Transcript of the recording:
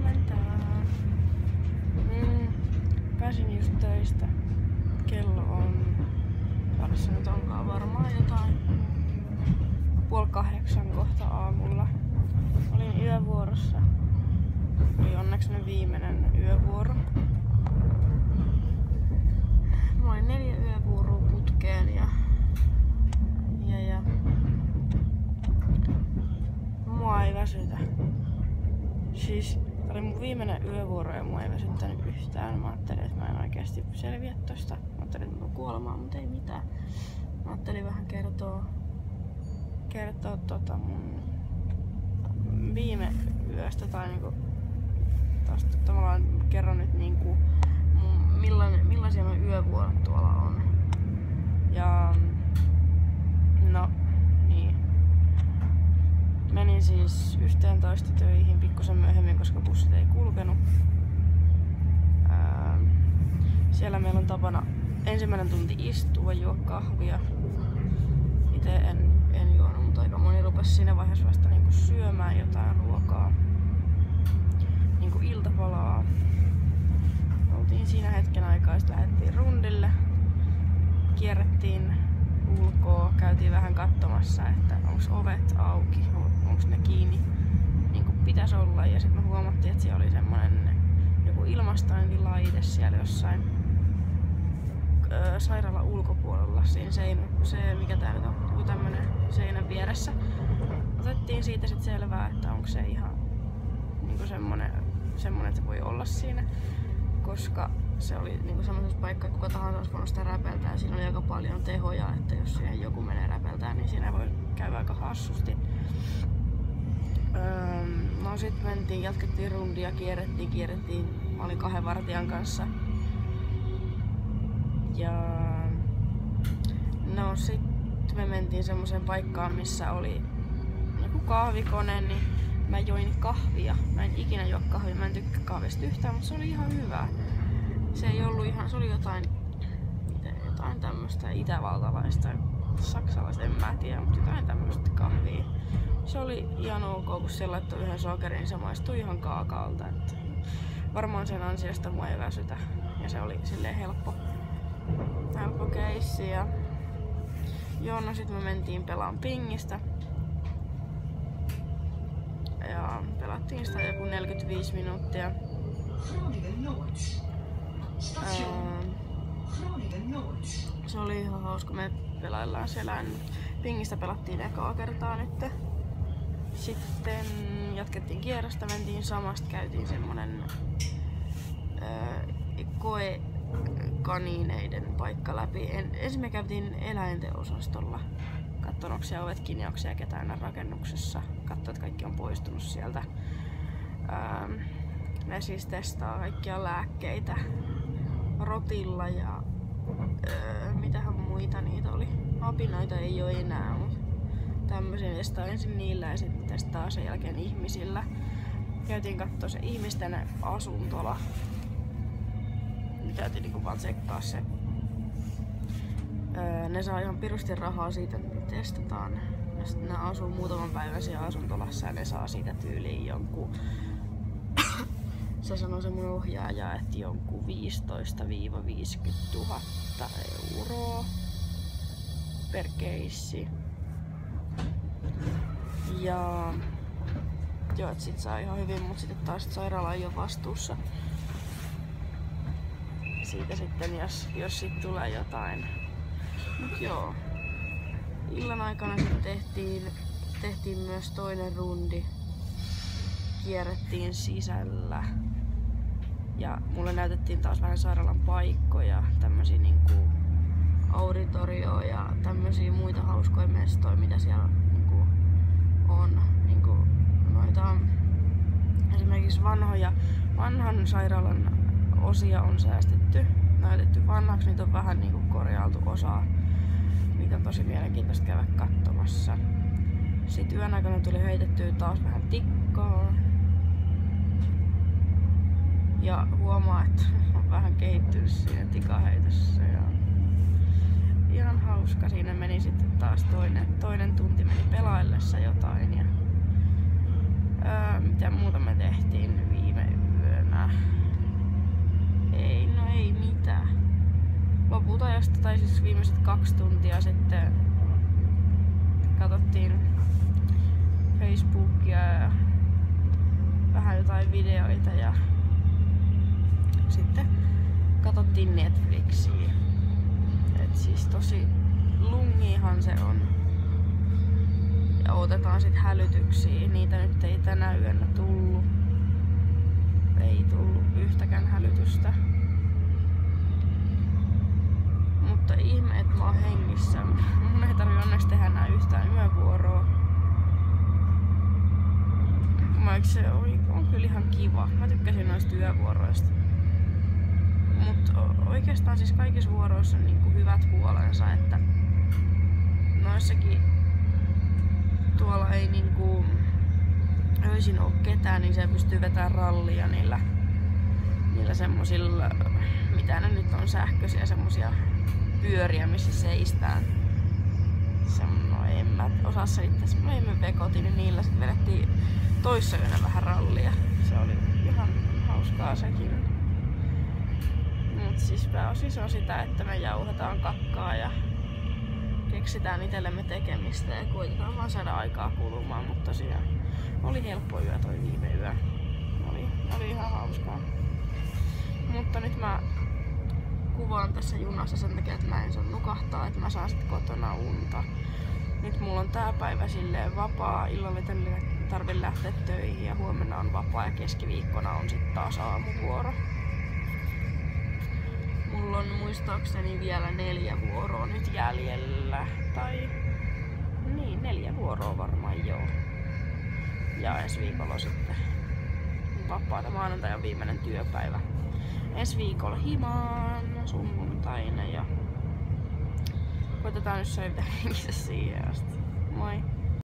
huomenta. Pääsin just töistä. Kello on... Paljon se nyt onkaan varmaan jotain 7:30 kohta aamulla. Olin yövuorossa. Oli onneksi viimeinen yövuoro. Mulla oli 4 yövuoroa putkeen ja mua ei väsytä. Siis tää oli mun viimeinen yövuoro ja mua ei väsyttänyt yhtään. Mä ajattelin, että mä en oikeesti selviä tosta. Mä ajattelin, että mä kuolemaan, mutta ei mitään. Mä ajattelin vähän kertoa mun viime yöstä tai niinku tosta tavallaan kerron nyt niinku millaisia mun yövuorot tuolla on. Ja no niin. Menin siis 11 töihin pikkusen myöhemmin, koska bussit ei kulkenut. Siellä meillä on tapana ensimmäinen tunti istua, juo kahvia. Itse en juonut, mutta aika moni rupesi siinä vaiheessa vasta niinku syömään jotain ruokaa. Niinku iltapalaa. Oltiin siinä hetken aikaa, sitten lähdettiin rundille. Kierrettiin ulkoa, käytiin vähän katsomassa, että onks ovet auki, onks ne kiinni niin kuin pitäisi olla. Ja sitten me huomattiin, että siellä oli semmonen joku ilmastointilaite siellä jossain sairaalan ulkopuolella siinä se mikä tää nyt on, joku tämmönen seinän vieressä. Otettiin siitä sit selvää, että onko se ihan niinku semmonen, että se voi olla siinä, koska se oli niinku semmoisessa paikkaa, että kuka tahansa olisi voinut sitä räpeltää ja siinä oli aika paljon tehoja, että jos siihen joku menee räpeltää, niin siinä voi käydä aika hassusti. No sit jatkettiin rundia, kierrettiin. Mä olin 2 vartijan kanssa. Ja no sit me mentiin semmoseen paikkaan, missä oli joku kahvikone, niin mä join kahvia. Mä en ikinä juo kahvia, mä en tykkää kahvista yhtään, mutta se oli ihan hyvää. Se ei ollut ihan, se oli jotain tämmöstä itävaltalaista, saksalaista, en mä tiedä, mutta jotain tämmöstä kahvia. Se oli ihan ok, kun siellä laittoi yhden sokerin, niin se maistui ihan kaakaalta. Että varmaan sen ansiosta mua ei väsytä. Ja se oli silleen helppo keissi. Ja joo, no sit me mentiin pelaan pingistä. Ja pelattiin sitä joku 45 minuuttia. Se oli ihan hauska, me pelaillaan siellä. Pingistä pelattiin ekaa kertaa nyt. Sitten jatkettiin kierrosta, mentiin samasta, käytiin semmonen koekaniineiden paikka läpi. Ensin me käytiin eläinten osastolla. Katsoin, onko siellä ovet kiinni, onko siellä ketään rakennuksessa. Katsoin, että kaikki on poistunut sieltä. Ne siis testaa kaikkia lääkkeitä rotilla ja mitähän muita niitä oli. Apinoita ei oo enää, mutta tämmöisiä testaa ensin niillä ja sitten testaa sen jälkeen ihmisillä. Käytiin kattoo se ihmisten asuntola. Käytiin niinku vaan tsekkaa se. Ne saa ihan pirusti rahaa siitä, että me testataan. Ja sitten ne asuu muutaman päivän siellä asuntolassa ja ne saa siitä tyyliin jonkun se sanoi se mun ohjaaja, että jonkun 15-50 000 euroa per keissi. Ja joo, et sit saa ihan hyvin, mut sitten taas sairaala ei oo vastuussa siitä sitten, jos sit tulee jotain. Mut joo. Illan aikana sitten tehtiin myös toinen rundi. Kierrettiin sisällä. Ja mulle näytettiin taas vähän sairaalan paikkoja, tämmösiä niinku auditorioa ja tämmösiä muita hauskoja mestoja, mitä siellä niinku on. Niinku noita esimerkiksi vanhan sairaalan osia on säästetty, näytetty vanhaksi, niitä on vähän niinku korjailtu osaa. Niitä on tosi mielenkiintoista käydä katsomassa. Sitten yön aikana tuli heitettyä taas vähän tikkaa. Ja huomaa, että on vähän kehittynyt siinä tikaheitossa. Ja ihan hauska. Siinä meni sitten taas toinen tunti meni pelaillessa jotain. Ja mitä muuta me tehtiin viime lopulta tai siis viimeiset 2 tuntia sitten katsottiin Facebookia ja vähän jotain videoita ja sitten katsottiin Netflixiä. Et siis tosi lungihan se on. Ja odotetaan sit hälytyksiä. Niitä nyt ei tänä yönä tullut. Ei tullut yhtäkään hälytystä. Mutta ihme, että mä oon hengissä. Mun ei tarvi onneksi tehdä nää yhtään yövuoroa. Se on kyllä ihan kiva. Mä tykkäsin noista yövuoroista. Mutta oikeastaan siis kaikissa vuoroissa on niinku hyvät puolensa, että noissakin tuolla ei niinku öisin oo ketään, niin se pystyy vetämään rallia niillä semmosilla, mitä ne nyt on, sähköisiä semmosia pyöriä, missä seistään. No en mä osaa selittää, me vekotin, niin niillä sit vedettiin toissa yönä vähän rallia. Se oli ihan hauskaa sekin. Mut siis pääosin se on sitä, että me jauhetaan kakkaa ja keksitään itsellemme tekemistä ja koitetaan vaan saada aikaa kulumaan, mutta tosiaan oli helppo yö toi viime yö. Oli ihan hauskaa. Mutta nyt mä kuvaan tässä junassa sen takia, että mä en saa nukahtaa, että mä saan sit kotona unta. Nyt mulla on tää päivä silleen vapaa, illalla ei tarvi lähteä töihin ja huomenna on vapaa ja keskiviikkona on sit taas aamuvuoro. Mulla on muistaakseni vielä 4 vuoroa nyt jäljellä, tai niin 4 vuoroa varmaan joo. Ja ensi viikolla sitten vapaata, maanantai on viimeinen työpäivä. Ensi viikolla himaan sunnuntaina ja koitetaan nyt söivitä hengissä siihen asti. Moi!